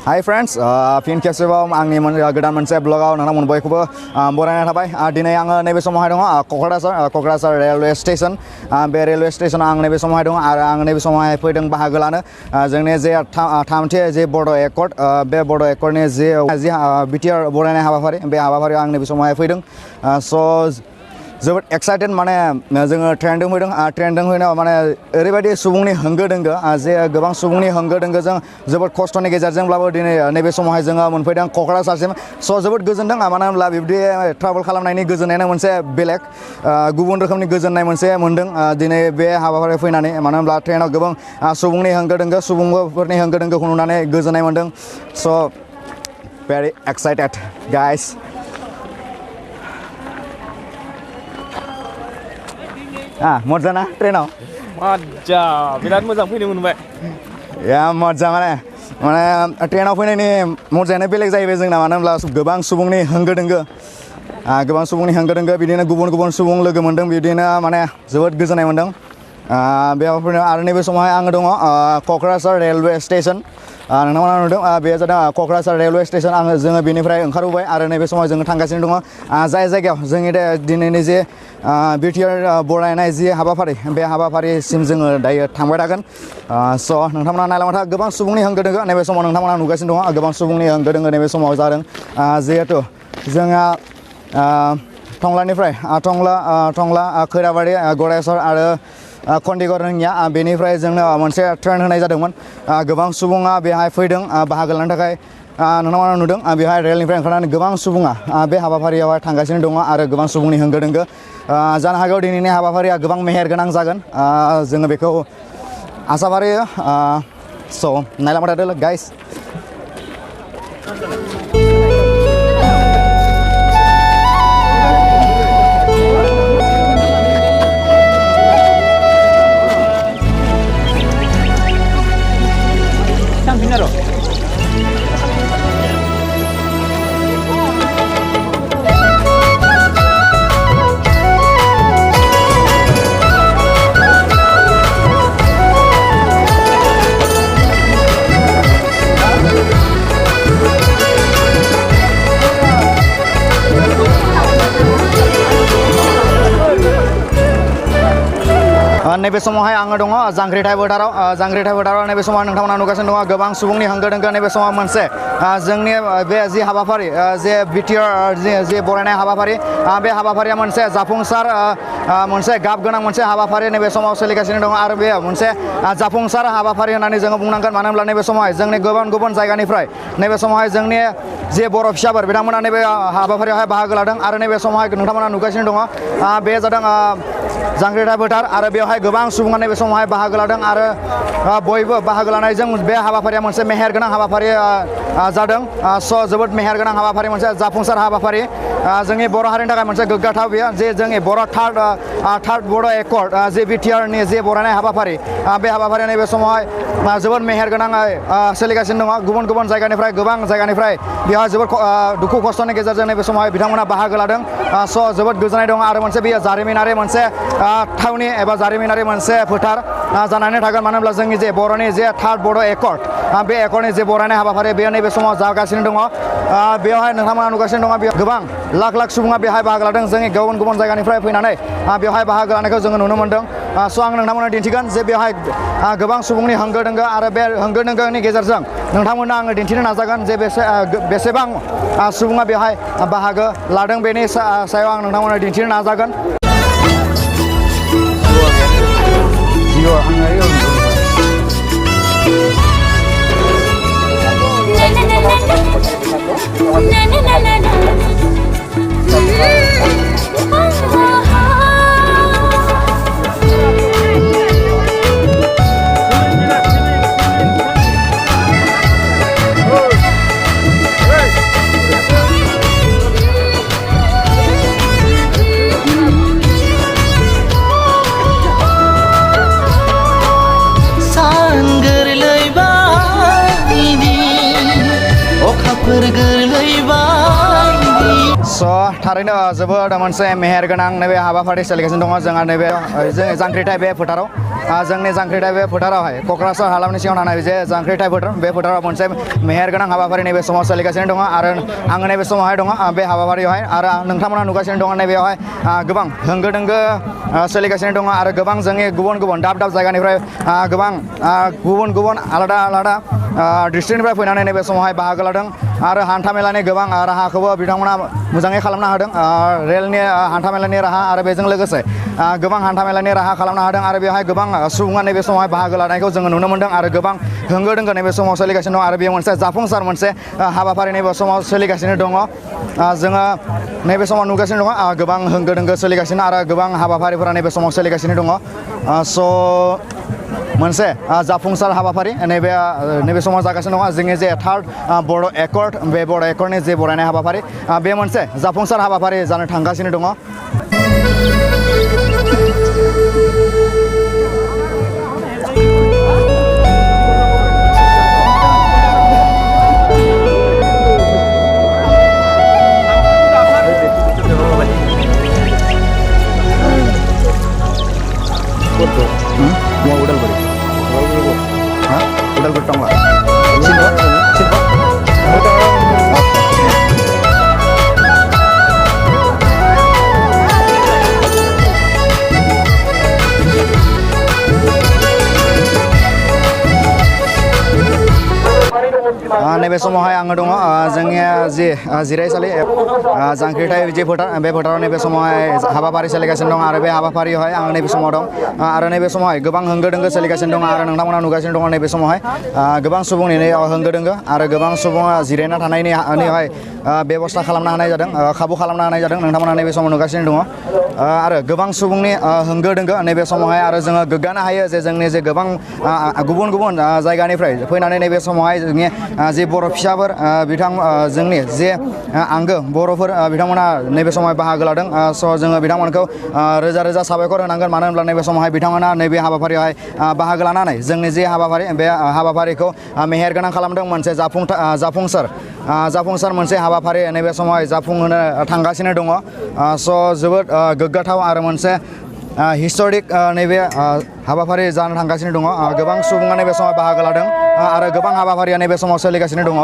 Hi friends, fin खेबसेबाव आंनि गोदान मोनसे ब्लगाव नोंथांमोन बयखौबो बरायनाय थाबाय दिनै आङो नैबे समावहाय दङ क'क्राझार रेलवे स्टेशन बे रेलवे स्टेशनाव आं नैबे समावहाय दङ आरो आं नैबे समावहाय फैदों बाहागो लानो जोंनि जे थामथि जे बड' एकर्ड बे बड' एकर्डनि जे बिटिआर बरायनाय हाबाफारि बे हाबाफारियाव आं नैबे समावहाय फैदों स' जोबोद एक्साइटेड माने जोङो ट्रेनजों फैदों ट्रेनजों फैनायाव माने ओरैबायदि सुबुंनि होंगो दोंगो जे गोबां सुबुंनि होंगो दोंगोजों जोबोद खस्थ'नि गेजेरजोंब्लाबो दिनै नैबे समावहाय जोङो मोनफैदों क'क्राझारसिम स' जोबोद गोजोनदों मानो होनब्ला बिब्दि ट्राभेल खालामनायनि गोजोननायानो मोनसे बेलेग गुबुन रोखोमनि गोजोननाय मोनसे मोनदों दिनै बे हाबाफारियाव फैनानै मानो होनब्ला ट्रेनाव गोबां सुबुंनि होंगो दोंगो सुबुंफोरनि होंगो दोंगोखौ नुनानै गोजोननाय मोनदों स' भेरि एक्साइटेड गाइस मजा ना ट्रेनाव मजा बिराद मोजां फैनो मोनबाय या मजा माने ट्रेनाव फैनायनि मजायानो बेलेग जाहैबाय जोंना मानो होनब्ला गोबां सुबुंनि होंगो दोंगो बिदिनो गुबुन गुबुन सुबुं लोगो मोनदों बिदिनो माने जोबोद गोजोननाय मोनदों बेयाव आरो नैबे समावहाय आङो दङ क'क्राझार रेलवे स्टेशन नोंथांमोना नुदों बे जादों क'क्राझार रेलवे स्टेशन जोङो बेनिफ्राय ओंखारबोबाय आरो नैबे समाव जोङो थांगासिनो दङ जाय जायगायाव जोंनि दिनैनि जे बिटिआर बरायनाय जि हाबाफारि बे हाबाफारिसिम जोङो दायो थांबाय थागोन स' नोंथांमोना नायलांबाय था गोबां सुबुंनि होंगो दोंगो नैबे समाव नोंथांमोना नुगासिनो दङ गोबां सुबुंनि होंगो दोंगो नैबे समाव जादों जिहेथु जोंहा टंलानिफ्राय टंला खैराबारि गरायसर आरो खन्दिगर रोङिया बेनिफ्राय जोंनो मोनसे ट्रेन होनाय जादोंमोन गोबां सुबुङा बेहाय फैदों बाहागो लानो थाखाय नोंथांमोना नुदों बेहाय रेलनिफ्राय ओंखारनानै गोबां सुबुङा बे हाबाफारियावहाय थांगासिनो दङ आरो गोबां सुबुंनि होंगो दोंगो जानो हागौ दिनैनि हाबाफारिया गोबां मेहेर गोनां जागोन जोङो बेखौ आसा फारियो स' नायलांबाय थादो गाइस नैबे समावहाय आङो दङ जांख्रिथाय फोथाराव नैबे समाव नोंथांमोना नुगासिनो दङ गोबां सुबुंनि होंगो दोंगो नैबे समाव मोनसे जोंनि बे जि हाबाफारि जे बिटिआर जि बरायनाय हाबाफारि बे हाबाफारिया मोनसे जाफुंसार मोनसे गाब गोनां मोनसे हाबाफारि नैबे समाव सोलिगासिनो दङ आरो बे मोनसे जाफुंसार हाबाफारि होननानै जोङो बुंनांगोन मानो होनब्ला नैबे समावहाय जोंनि गुबुन जायगानिफ्राय नैबे समावहाय जोंनि जे बर' फिसाफोर बिथांमोना नैबे हाबाफारियावहाय बाहागो लादों आरो नैबे समावहाय नोंथांमोना नुगासिनो दङ बे जादों जांख्रिथाय फोथार आरो बेवहाय गोबां सुबुङा नैबे समावहाय बाहागो लादों आरो बयबो बाहागो लानायजों बे हाबाफारिया मोनसे मेहेर गोनां हाबाफारि जादों स' जोबोद मेहेर गोनां हाबाफारि मोनसे जाफुंसार हाबाफारि जोंनि बर' हारिनि थाखाय मोनसे गोग्गाथाव बेयो जे जोंनि बर' थार्ड बड' एकर्ड जे बिटिआरनि जे बरायनाय हाबाफारि बे हाबाफारिया नैबे समावहाय जोबोद मेहेर गोनाङै सोलिगासिनो दङ गोबां जायगानिफ्राय बेवहाय जोबोद दुखु खस्थ'नि गेजेरजों नैबे समावहाय बिथांमोना बाहागो लादों स' जोबोद गोजोननाय दङ आरो मोनसे बेयो जारिमिनारि मोनसे थावनि एबा जारिमिनारि मोनसे फोथार जानानै थागोन मानो होनब्ला जोंनि जे बर'नि जे थार्ड बड' एकर्ड बे एकर्डनि जे बरायनाय हाबाफारि बेयो नैबे समाव जागासिनो दङ बेवहाय नोंथांमोना नुगासिनो दङ बेयाव गोबां लाख सुबुङा बेहाय बाहागो लादों जोंनि गुबुन जायगानिफ्राय फैनानै बेवहाय बाहागो लानायखौ जोङो नुनो मोनदों स' आं नोंथांमोननो दिन्थिगोन जे बेवहाय गोबां सुबुंनि होंगो दोंगो आरो बे होंगो दोंगोनि गेजेरजों नोंथांमोननो आङो दिन्थिनो नाजागोन जे बेसेबां सुबुङा बेहाय बाहागो लादों बेनि सायाव आं नोंथांमोननो दिन्थिनो नाजागोन स' थारैनो जोबोद मोनसे मेहेर गोनां नैबे हाबाफारि सोलिगासिनो दङ जोंहा नैबे जोंनि जांख्रिथाय बे फोथाराव जोंनि जांख्रिथाय बे फोथारावहाय क'क्राझार हालामनि सिङाव थानाय जे जांख्रिथाय फोथार बे फोथाराव मोनसे मेहेर गोनां हाबाफारि नैबे समाव सोलिगासिनो दङ आरो आङो नैबे समावहाय दङ बे हाबाफारियावहाय आरो नोंथांमोना नुगासिनो दङ नैबेयावहाय गोबां होंगो दोंगो सोलिगासिनो दङ आरो गोबां जोंनि गुबुन गुबुन दाब दाब जायगानिफ्राय गोबां गुबुन गुबुन आलादा आलादा डिस्ट्रिक्टनिफ्राय फैनानै नैबे समावहाय बाहागो लादों आरो हान्थामेलानि गोबां राहाखौबो बिथांमोना मोजाङै खालामनो हादों रेलनि हान्थामेलानि राहा आरो बेजों लोगोसे गोबां हान्थामेलानि राहा खालामनो हादों आरो बेवहाय गोबां सुबुङा नैबे समावहाय बाहागो लानायखौ जोङो नुनो मोन्दों आरो गोबां होंगो दोंगो नैबे समाव सोलिगासिनो दं आरो बेयो मोनसे जाफुंसार मोनसे हाबाफारि नैबे समाव सोलिगासिनो दङ जोङो नैबे समाव नुगासिनो दङ गोबां होंगो दोंगो सोलिगासिनो आरो गोबां हाबाफारिफोरा नैबे समाव सोलिगासिनो दङ स' मोनसे जाफुंसार हाबाफारि नैबे समाव जागासिनो दङ जोंनि जे थार्ड बर' एकर्ड बे बर' एकर्डनि जे बरायनाय हाबाफारि बे मोनसे जाफुंसार हाबाफारि जानो थांगासिनो दङ उदालगुरि टंला नैबे समावहाय आङो दङ जोंनि जि जिरायसालि जांख्रिथाय जे फोथार बे फोथाराव नैबे समावहाय हाबाफारि सोलिगासिनो दं आरो बे हाबाफारियावहाय आं नैबे समाव दं आरो नैबे समावहाय गोबां होंगो दोंगो सोलिगासिनो दं आरो नोंथांमोना नुगासिनो दङ नैबे समावहाय गोबां सुबुंनि होंगो दोंगो आरो गोबां सुबुङा जिरायना थानायनिहाय बेबस्था खालामनो हानाय जादों खाबु खालामनो हानाय जादों नोंथांमोना नैबे समाव नुगासिनो दङ आरो गोबां सुबुंनि होंगो दोंगो नैबे समावहाय आरो जोङो गोग्गानो हायो जे जोंनि जे गोबां गुबुन गुबुन जायगानिफ्राय फैनानै नैबे समावहाय जोंनि जे बर' फिसाफोर जोंनि जे आंगो बर'फोर बिथांमोना नैबे समावहाय बाहागो लादों स' जोङो बिथांमोनखौ रोजा रोजा साबायखर होनांगोन मानो होनब्ला नैबे समावहाय बिथांमोना नैबे हाबाफारियावहाय बाहागो लानानै जोंनि जे हाबाफारि बे हाबाफारिखौ मेहेर गोनां खालामदों मोनसे जाफुंसार मोनसे हाबाफारि नैबे समावहाय जाफुंहोनो थांगासिनो दङ स' जोबोद गोग्गाथाव आरो मोनसे हिस्टरिक नैबे हाबाफारि जानो थांगासिनो दङ गोबां सुबुङा नैबे समाव बाहागो लादों आरो गोबां हाबाफारिया नैबे समाव सोलिगासिनो दङ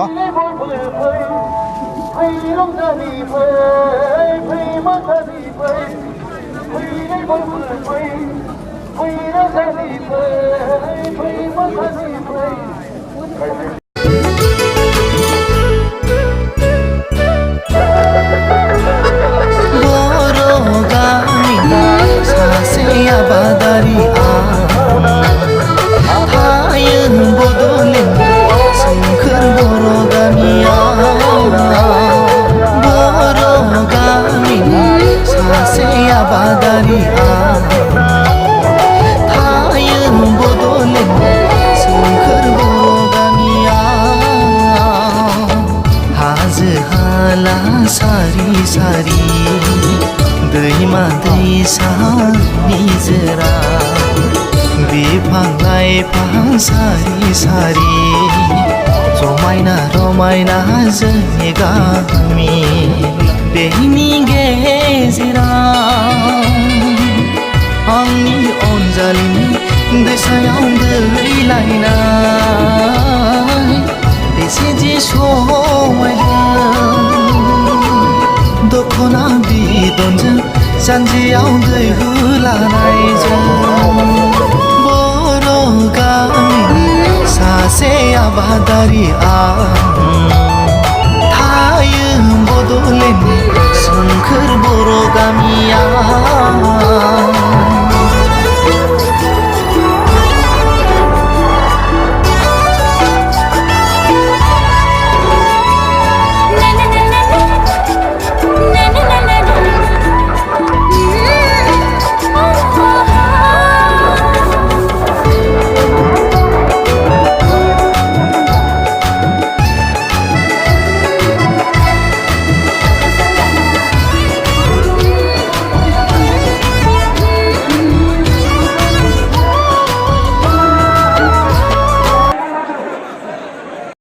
सारी सारी दैमा दैसा निजोरा बिफां लाइफां सारी सारी समायना रमायना जोंनि गामि बेनि गेजेराव आंनि अनजालिनि दैसायाव दैलायनाय बेसे जे समायना दख'ना बिदनजों जानजियाव दै होलानायजों बर' गामिनि सासे आबादारि आं थायो बड'लेण्डनि सोमखोर बर' गामियाव